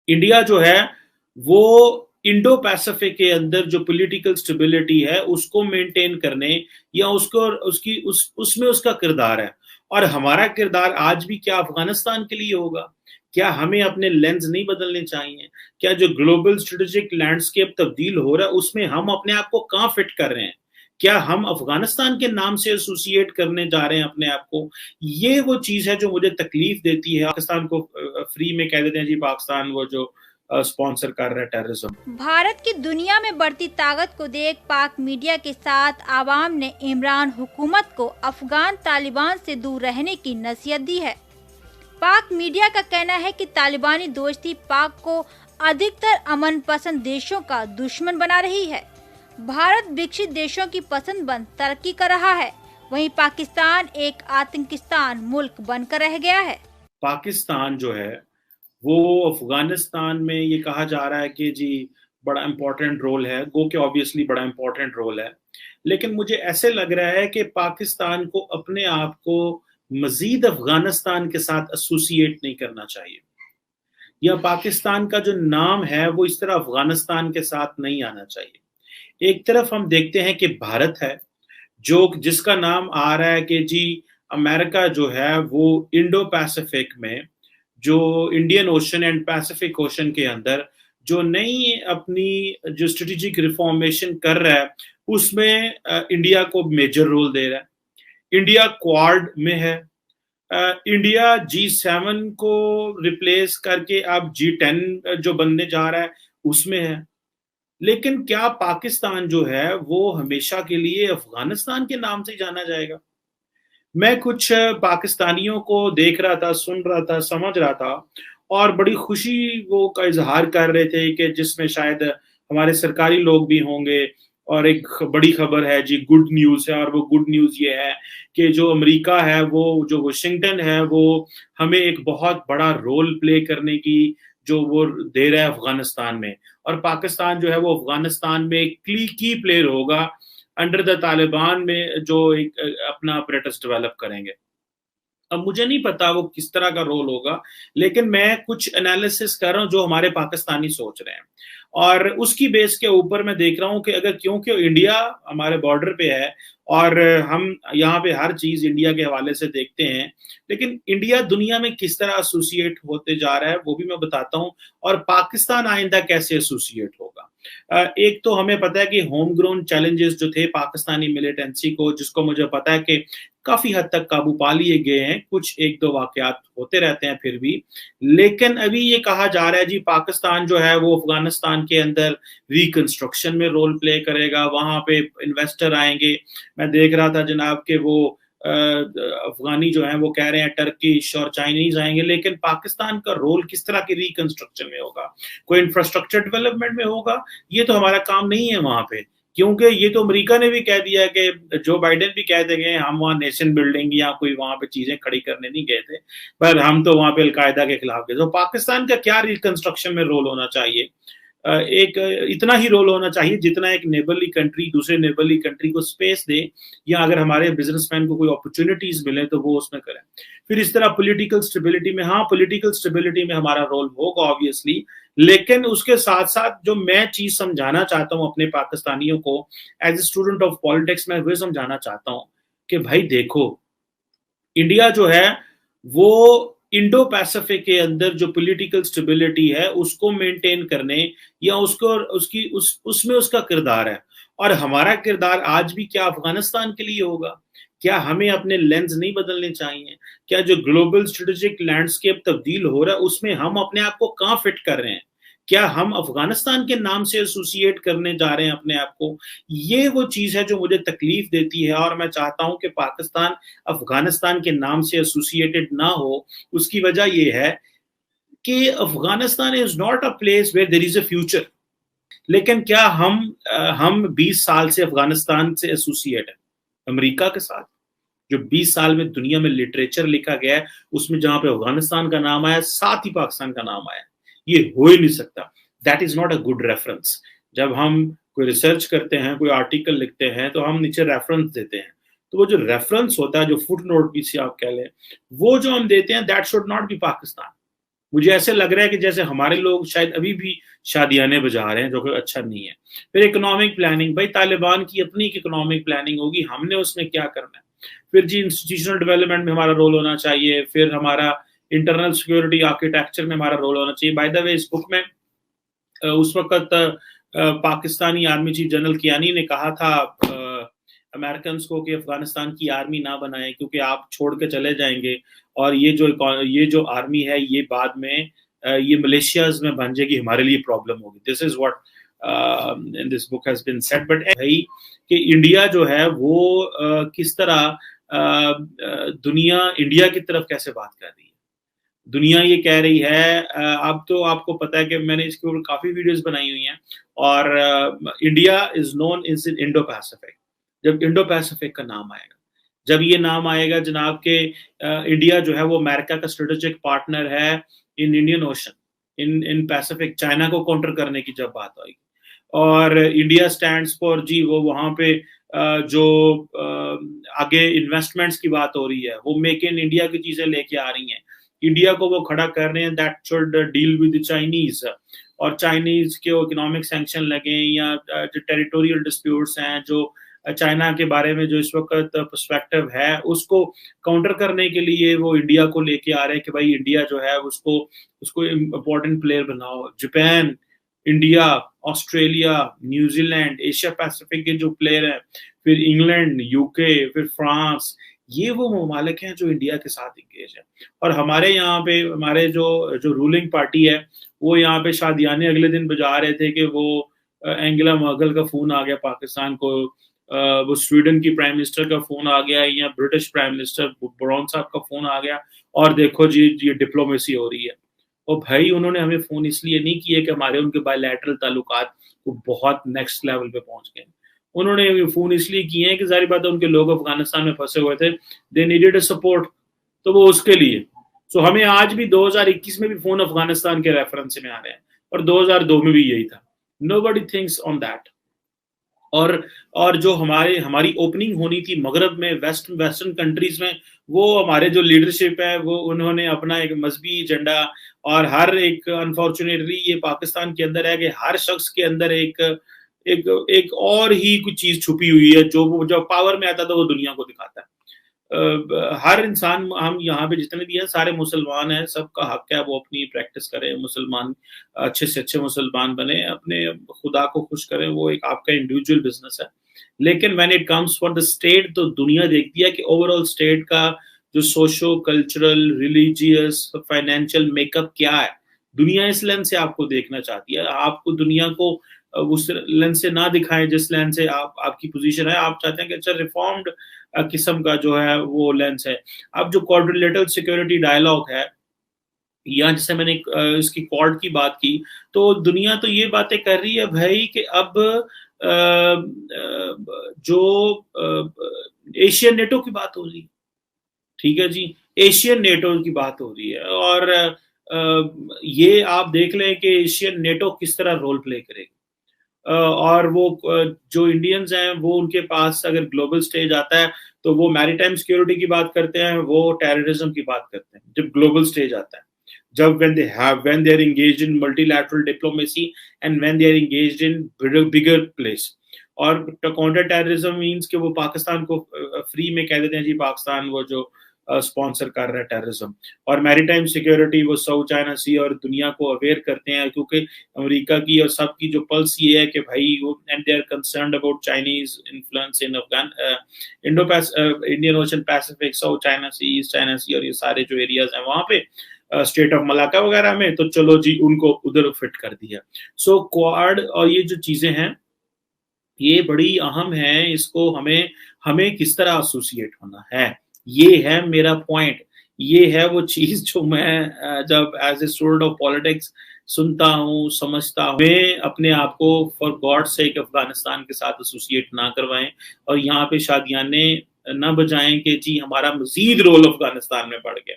India जो है वो इंडो पैसिफिक के अंदर जो पॉलिटिकल स्टेबिलिटी है उसको मेंटेन करने या उसको उसकी उसमें उसका किरदार है। और हमारा किरदार आज भी क्या अफगानिस्तान के लिए होगा? क्या हमें अपने लेंस नहीं बदलने चाहिए? क्या जो ग्लोबल स्ट्रेटेजिक लैंडस्केप तब्दील हो रहा है उसमें हम अपने आप को कहाँ फिट कर रहे हैं? क्या हम अफगानिस्तान के नाम से एसोसिएट करने जा रहे हैं अपने आप को? ये वो चीज है जो मुझे तकलीफ देती है। पाकिस्तान को फ्री में कह देते हैं जी पाकिस्तान वो जो स्पॉन्सर कर रहा है टेररिज्म। भारत की दुनिया में बढ़ती ताकत को देख पाक मीडिया के साथ आवाम ने इमरान हुकूमत को अफगान तालिबान से दूर रहने की नसीहत दी है। पाक मीडिया का कहना है कि तालिबानी दोस्ती पाक को अधिकतर अमन पसंद देशों का दुश्मन बना रही है। भारत विकसित देशों की पसंद बन तरक्की कर रहा है, वहीं पाकिस्तान एक आतंकिस्तान मुल्क बनकर रह गया है। पाकिस्तान जो है वो अफगानिस्तान में ये कहा जा रहा है कि जी बड़ा इम्पोर्टेंट रोल है, गो के ऑब्वियसली बड़ा इम्पोर्टेंट रोल है, लेकिन मुझे ऐसे लग रहा है कि पाकिस्तान को अपने आप को मजीद अफगानिस्तान के साथ एसोसिएट नहीं करना चाहिए, या पाकिस्तान का जो नाम है वो इस तरह अफगानिस्तान के साथ नहीं आना चाहिए। एक तरफ हम देखते हैं कि भारत है जो जिसका नाम आ रहा है कि जी अमेरिका जो है वो इंडो पैसिफिक में जो Indian ocean and Pacific ocean के अंदर जो नई अपनी जो स्ट्रेटेजिक रिफॉर्मेशन कर रहा है उसमें इंडिया को मेजर रोल दे रहा है। इंडिया क्वाड में है, इंडिया G7 को रिप्लेस करके अब G10 जो बनने जा रहा है उसमें है। लेकिन क्या पाकिस्तान जो है वो हमेशा के लिए अफगानिस्तान के नाम से जाना जाएगा? मैं कुछ पाकिस्तानियों को देख रहा था, सुन रहा था, समझ रहा था और बड़ी खुशी वो का इजहार कर रहे थे कि जिसमें शायद हमारे सरकारी लोग भी होंगे। और एक बड़ी खबर है जी, गुड न्यूज़ है, और वो गुड न्यूज़ ये है कि जो अमेरिका है वो जो वाशिंगटन है वो हमें एक बहुत बड़ा रोल प्ले करने की जो वो दे रहा है अफगानिस्तान में, और पाकिस्तान जो है वो अफगानिस्तान में एक की प्लेयर होगा अंडर द तालिबान में जो एक अपना अपरेटस डेवलप करेंगे। अब मुझे नहीं पता वो किस तरह का रोल होगा, लेकिन मैं कुछ एनालिसिस कर रहा हूँ जो हमारे पाकिस्तानी सोच रहे हैं, और उसकी बेस के ऊपर मैं देख रहा हूँ कि अगर क्योंकि इंडिया हमारे बॉर्डर पे है और हम यहाँ पे हर चीज इंडिया के हवाले से देखते हैं, लेकिन इंडिया दुनिया में किस तरह एसोसिएट होते जा रहा है वो भी मैं बताता हूँ, और पाकिस्तान आइंदा कैसे एसोसिएट होगा। एक तो हमें पता है कि होम ग्रोन चैलेंजेस जो थे पाकिस्तानी मिलिटेंसी को, जिसको मुझे पता है कि काफी हद तक काबू पा लिए गए हैं, कुछ एक दो वाकयात होते रहते हैं फिर भी, लेकिन अभी ये कहा जा रहा है जी पाकिस्तान जो है वो अफगानिस्तान के अंदर रिकंस्ट्रक्शन में रोल प्ले करेगा, वहां पे इन्वेस्टर आएंगे। मैं देख रहा था जनाब के वो अफगानी जो है वो कह रहे हैं टर्किश और चाइनीज आएंगे, लेकिन पाकिस्तान का रोल किस तरह की रिकंस्ट्रक्शन में होगा? कोई इंफ्रास्ट्रक्चर डेवलपमेंट में होगा? ये तो हमारा काम नहीं है वहां पे, क्योंकि ये तो अमेरिका ने भी कह दिया है कि जो बाइडेन भी कहते गए हम वहाँ नेशन बिल्डिंग या कोई वहां पे चीजें खड़ी करने नहीं गए थे, पर हम तो वहां पे अलकायदा के खिलाफ गए। तो पाकिस्तान का क्या रिकंस्ट्रक्शन में रोल होना चाहिए? एक इतना ही रोल होना चाहिए जितना एक नेबरली कंट्री दूसरे नेबरली कंट्री को स्पेस दे, या अगर हमारे बिजनेसमैन को कोई अपॉर्चुनिटीज मिले तो वो उसमें करें। फिर इस तरह पॉलिटिकल स्टेबिलिटी में, हाँ पॉलिटिकल स्टेबिलिटी में हमारा रोल होगा ऑब्वियसली, लेकिन उसके साथ साथ जो मैं चीज समझाना चाहता हूँ अपने पाकिस्तानियों को as a student of politics, मैं वह समझाना चाहता हूँ कि भाई देखो, इंडिया जो है वो इंडो पैसिफिक के अंदर जो पॉलिटिकल स्टेबिलिटी है उसको मेंटेन करने या उसको उसमें उसका किरदार है। और हमारा किरदार आज भी क्या अफगानिस्तान के लिए होगा? क्या हमें अपने लेंस नहीं बदलने चाहिए? क्या जो ग्लोबल स्ट्रेटेजिक लैंडस्केप तब्दील हो रहा है उसमें हम अपने आप को कहाँ फिट कर रहे हैं? क्या हम अफगानिस्तान के नाम से एसोसिएट करने जा रहे हैं अपने आप को? ये वो चीज है जो मुझे तकलीफ देती है, और मैं चाहता हूं कि पाकिस्तान अफगानिस्तान के नाम से एसोसिएटेड ना हो। उसकी वजह ये है कि Afghanistan is not a place where there is a future. लेकिन क्या हम 20 साल से अफगानिस्तान से एसोसिएट है अमेरिका के साथ? जो 20 साल में दुनिया में लिटरेचर लिखा गया है उसमें जहां पे अफगानिस्तान का नाम आया साथ ही पाकिस्तान का नाम आया, ये हो ही नहीं सकता। That is not a good reference. जब हम कोई रिसर्च करते हैं, कोई आर्टिकल लिखते हैं, तो हम नीचे रेफरेंस देते हैं, तो वो जो रेफरेंस होता है, जो फुट नोट भी से आप कह लें, वो जो हम देते हैं, that should not be Pakistan. مجھے ایسے لگ رہا ہے کہ جیسے ہمارے لوگ شاید ابھی بھی شادیانے بجا رہے ہیں، جو کہ اچھا نہیں ہے۔ پھر اکنامک پلاننگ، بھائی طالبان کی اپنی ایک اکنامک پلاننگ ہوگی، ہم نے اس میں کیا کرنا ہے۔ پھر جی انسٹیٹیوشنل ڈیولپمنٹ میں ہمارا رول ہونا چاہیے، پھر ہمارا انٹرنل سیکورٹی آرکیٹیکچر میں ہمارا رول ہونا چاہیے۔ بائی دا وے، اس بک میں اس وقت Pakistani army chief general Kayani نے کہا تھا امریکنز کو کہ افغانستان کی آرمی نہ بنائیں کیونکہ آپ چھوڑ کے چلے جائیں گے، اور یہ جو آرمی ہے یہ بعد میں یہ ملیشیاز میں بن جائے گی، ہمارے لیے پرابلم ہوگی۔ This is what this book has been said. But بھائی کہ انڈیا جو ہے وہ کس طرح دنیا انڈیا کی طرف کیسے بات کر رہی ہے۔ دنیا یہ کہہ رہی ہے، اب تو آپ کو پتا ہے کہ میں نے اس کے اوپر کافی ویڈیوز بنائی ہوئی ہیں، اور India is known as Indo Pacific. جب انڈو پیسفک کا نام آئے گا، جب یہ نام آئے گا جناب کہ انڈیا جو ہے وہ امریکہ کا اسٹریٹجک پارٹنر ہے ان انڈین اوشن، ان پیسفک، چائنا کو کاؤنٹر کرنے کی جب بات آئے گی، اور انڈیا سٹینڈز فار جی وہ وہاں پہ جو آگے انویسٹمنٹس کی بات ہو رہی ہے، وہ میک ان انڈیا کی چیزیں لے کے آ رہی ہیں، انڈیا کو وہ کھڑا کر رہے ہیں that should deal with Chinese, اور چائنیز کے اکنامک سینکشن لگیں یا جو ٹیریٹوریل ڈسپیوٹس ہیں، جو چائنا کے بارے میں جو اس وقت پرسپیکٹو ہے، اس کو کاؤنٹر کرنے کے لیے وہ انڈیا کو لے کے آ رہے ہیں کہ بھائی انڈیا جو ہے اس کو امپورٹنٹ پلیئر بناؤ۔ Japan, India, Australia, New Zealand, Asia Pacific کے جو پلیئر ہیں، پھر انگلینڈ، یو کے، پھر فرانس، یہ وہ ممالک ہیں جو انڈیا کے ساتھ انگیج ہیں۔ اور ہمارے یہاں پہ ہمارے جو رولنگ پارٹی ہے، وہ یہاں پہ شادیانے اگلے دن بجا رہے تھے کہ وہ اینگلا مرکل کا فون آ گیا پاکستان کو، وہ سویڈن کی پرائم منسٹر کا فون آ گیا، یا برٹش پرائم منسٹر برون صاحب کا فون آ گیا، اور دیکھو جی یہ ڈپلومیسی ہو رہی ہے۔ اور بھائی انہوں نے ہمیں فون اس لیے نہیں کیے کہ ہمارے ان کے بائی لیٹرل تعلقات کو بہت نیکسٹ لیول پہ پہنچ گئے، انہوں نے فون اس لیے کیے ہیں کہ ظاہر بات ہے ان کے لوگ افغانستان میں پھنسے ہوئے تھے، دے نیڈیڈ اے سپورٹ، تو وہ اس کے لیے۔ سو ہمیں آج بھی 2021 میں بھی فون افغانستان کے ریفرنس میں آ رہے ہیں، اور 2002 میں بھی یہی تھا۔ نو بڈی تھنکس آن دیٹ۔ اور جو ہماری اوپننگ ہونی تھی مغرب میں، ویسٹرن کنٹریز میں، وہ ہمارے جو لیڈرشپ ہے وہ انہوں نے اپنا ایک مذہبی ایجنڈا، اور ہر ایک انفارچونیٹلی یہ پاکستان کے اندر ہے کہ ہر شخص کے اندر ایک اور ہی کچھ چیز چھپی ہوئی ہے، جو پاور میں آتا تھا وہ دنیا کو دکھاتا ہے۔ ہر انسان، ہم یہاں پہ جتنے بھی ہیں سارے مسلمان ہیں، سب کا حق ہے وہ اپنی پریکٹس کریں، مسلمان اچھے سے اچھے مسلمان بنے، اپنے خدا کو خوش کریں، وہ ایک آپ کا انڈیویجول بزنس ہے۔ لیکن when it comes for the state، تو دنیا دیکھتی ہے کہ اوور آل اسٹیٹ کا جو socio cultural, religious, financial make up کیا ہے۔ دنیا اس لینس سے آپ کو دیکھنا چاہتی ہے، آپ کو دنیا کو اس لینس سے نہ دکھائیں جس لینس سے آپ کی پوزیشن ہے۔ آپ چاہتے ہیں کہ اچھا ریفارمڈ قسم کا جو ہے وہ لینس ہے۔ اب جو کوادریلیٹرل سیکورٹی ڈائلاگ ہے، یا جیسے میں نے اس کی کوارڈ کی بات کی، تو دنیا تو یہ باتیں کر رہی ہے بھائی کہ اب جو ایشین نیٹو کی بات ہو رہی ہے، ٹھیک ہے جی، ایشین نیٹو کی بات ہو رہی ہے، اور یہ آپ دیکھ لیں کہ ایشین نیٹو کس طرح رول پلے کرے گی، اور وہ جو انڈینز ہیں وہ ان کے پاس اگر گلوبل سٹیج آتا ہے تو وہ میری ٹائم سیکیورٹی کی بات کرتے ہیں، وہ ٹیررزم کی بات کرتے ہیں جب گلوبل سٹیج آتا ہے، جب when they are engaged in multilateral diplomacy and when they are engaged in bigger place۔ اور counter terrorism means کہ وہ پاکستان کو فری میں کہہ دیتے ہیں جی پاکستان وہ جو اسپانسر کر رہا ہے ٹیررزم، اور میری ٹائم سیکیورٹی وہ ساؤتھ چائنا سی اور دنیا کو اویئر کرتے ہیں، کیونکہ امریکہ کی اور سب کی جو پلس یہ ہے کہ بھائی and they are concerned about Chinese influence in Indian Ocean Pacific, South China Sea, East China Sea, اور یہ سارے جو ایریاز ہیں وہاں پہ اسٹیٹ آف ملاکا وغیرہ میں، تو چلو جی ان کو ادھر فٹ کر دیا۔ سو کوارڈ اور یہ جو چیزیں ہیں یہ بڑی اہم ہیں، اس کو ہمیں کس طرح ایسوسیٹ ہونا ہے، یہ ہے میرا پوائنٹ، یہ ہے وہ چیز جو میں جب as a student of politics سنتا ہوں، سمجھتا ہوں، میں اپنے آپ کو فار گاڈ سیک افغانستان کے ساتھ ایسوسیٹ نہ کروائیں، اور یہاں پہ شادیانے نہ بجائیں کہ جی ہمارا مزید رول افغانستان میں بڑھ گیا۔